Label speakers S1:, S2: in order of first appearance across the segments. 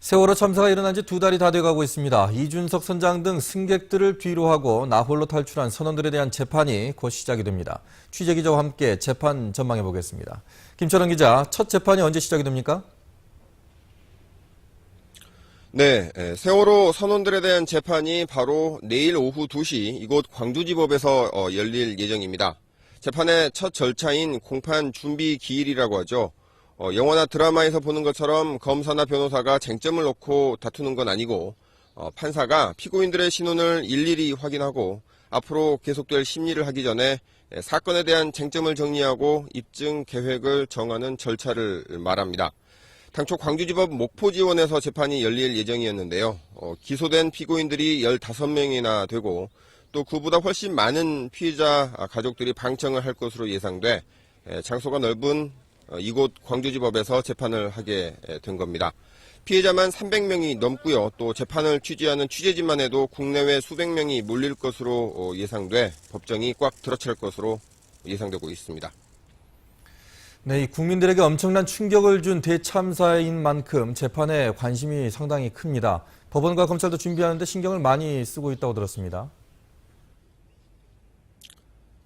S1: 세월호 참사가 일어난 지 2달이 다 돼가고 있습니다. 이준석 선장 등 승객들을 뒤로 하고 나홀로 탈출한 선원들에 대한 재판이 곧 시작이 됩니다. 취재기자와 함께 재판 전망해 보겠습니다. 김철원 기자, 첫 재판이 언제 시작이 됩니까?
S2: 네, 세월호 선원들에 대한 재판이 바로 내일 오후 2시 이곳 광주지법에서 열릴 예정입니다. 재판의 첫 절차인 공판 준비 기일이라고 하죠. 영화나 드라마에서 보는 것처럼 검사나 변호사가 쟁점을 놓고 다투는 건 아니고 판사가 피고인들의 신원을 일일이 확인하고 앞으로 계속될 심리를 하기 전에 사건에 대한 쟁점을 정리하고 입증 계획을 정하는 절차를 말합니다. 당초 광주지법 목포지원에서 재판이 열릴 예정이었는데요. 기소된 피고인들이 15명이나 되고 또 그보다 훨씬 많은 피해자 가족들이 방청을 할 것으로 예상돼 장소가 넓은 이곳 광주지법에서 재판을 하게 된 겁니다. 피해자만 300명이 넘고요. 또 재판을 취재하는 취재진만 해도 국내외 수백 명이 몰릴 것으로 예상돼 법정이 꽉 들어찰 것으로 예상되고 있습니다.
S1: 네, 이 국민들에게 엄청난 충격을 준 대참사인 만큼 재판에 관심이 상당히 큽니다. 법원과 검찰도 준비하는데 신경을 많이 쓰고 있다고 들었습니다.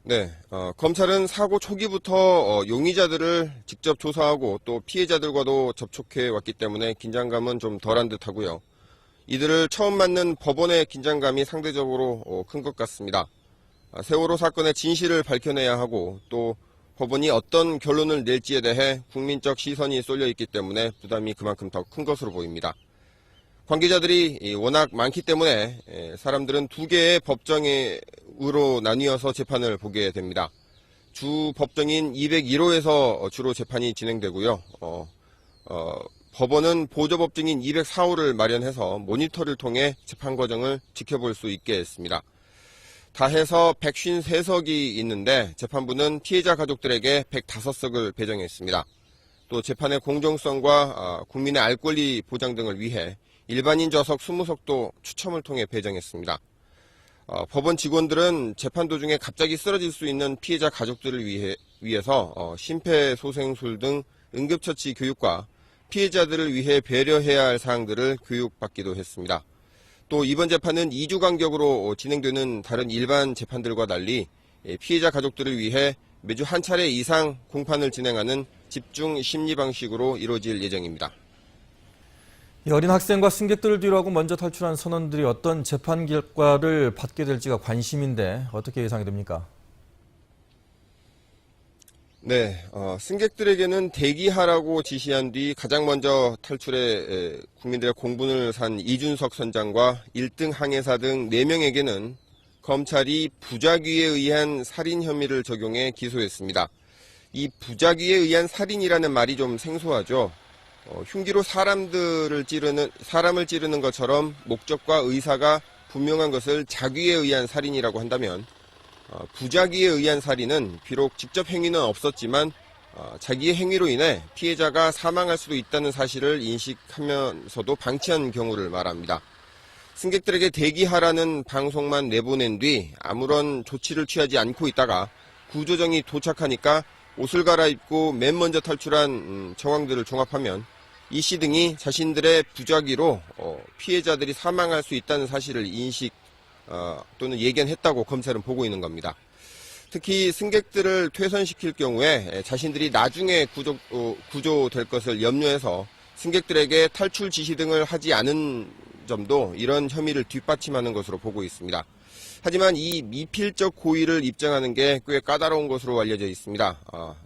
S2: 네, 검찰은 사고 초기부터 용의자들을 직접 조사하고 또 피해자들과도 접촉해 왔기 때문에 긴장감은 좀 덜한 듯하고요. 이들을 처음 맞는 법원의 긴장감이 상대적으로 큰 것 같습니다. 세월호 사건의 진실을 밝혀내야 하고 또 법원이 어떤 결론을 낼지에 대해 국민적 시선이 쏠려 있기 때문에 부담이 그만큼 더 큰 것으로 보입니다. 관계자들이 워낙 많기 때문에 사람들은 두 개의 법정으로 나뉘어서 재판을 보게 됩니다. 주 법정인 201호에서 주로 재판이 진행되고요. 법원은 보조법정인 204호를 마련해서 모니터를 통해 재판 과정을 지켜볼 수 있게 했습니다. 다 해서 153석이 있는데 재판부는 피해자 가족들에게 105석을 배정했습니다. 또 재판의 공정성과 국민의 알 권리 보장 등을 위해 일반인 좌석 20석도 추첨을 통해 배정했습니다. 법원 직원들은 재판 도중에 갑자기 쓰러질 수 있는 피해자 가족들을 위해서 심폐소생술 등 응급처치 교육과 피해자들을 위해 배려해야 할 사항들을 교육받기도 했습니다. 또 이번 재판은 2주 간격으로 진행되는 다른 일반 재판들과 달리 피해자 가족들을 위해 매주 한 차례 이상 공판을 진행하는 집중 심리 방식으로 이루어질 예정입니다.
S1: 어린 학생과 승객들을 뒤로 하고 먼저 탈출한 선원들이 어떤 재판 결과를 받게 될지가 관심인데 어떻게 예상이 됩니까?
S2: 네, 승객들에게는 대기하라고 지시한 뒤 가장 먼저 탈출해 국민들의 공분을 산 이준석 선장과 1등 항해사 등 4명에게는 검찰이 부작위에 의한 살인 혐의를 적용해 기소했습니다. 이 부작위에 의한 살인이라는 말이 좀 생소하죠. 흉기로 사람을 찌르는 것처럼 목적과 의사가 분명한 것을 작위에 의한 살인이라고 한다면 부작위에 의한 살인은 비록 직접 행위는 없었지만 자기의 행위로 인해 피해자가 사망할 수도 있다는 사실을 인식하면서도 방치한 경우를 말합니다. 승객들에게 대기하라는 방송만 내보낸 뒤 아무런 조치를 취하지 않고 있다가 구조정이 도착하니까 옷을 갈아입고 맨 먼저 탈출한 정황들을 종합하면 이 씨 등이 자신들의 부작위로 피해자들이 사망할 수 있다는 사실을 인식 또는 예견했다고 검찰은 보고 있는 겁니다. 특히 승객들을 퇴선시킬 경우에 자신들이 나중에 구조될 것을 염려해서 승객들에게 탈출 지시 등을 하지 않은 점도 이런 혐의를 뒷받침하는 것으로 보고 있습니다. 하지만 이 미필적 고의를 입증하는 게 꽤 까다로운 것으로 알려져 있습니다.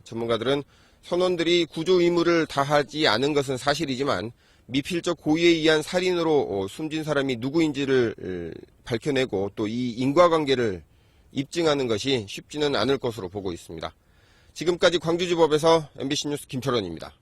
S2: 전문가들은 선원들이 구조 의무를 다하지 않은 것은 사실이지만 미필적 고의에 의한 살인으로 숨진 사람이 누구인지를 밝혀내고 또 이 인과관계를 입증하는 것이 쉽지는 않을 것으로 보고 있습니다. 지금까지 광주지법에서 MBC 뉴스 김철원입니다.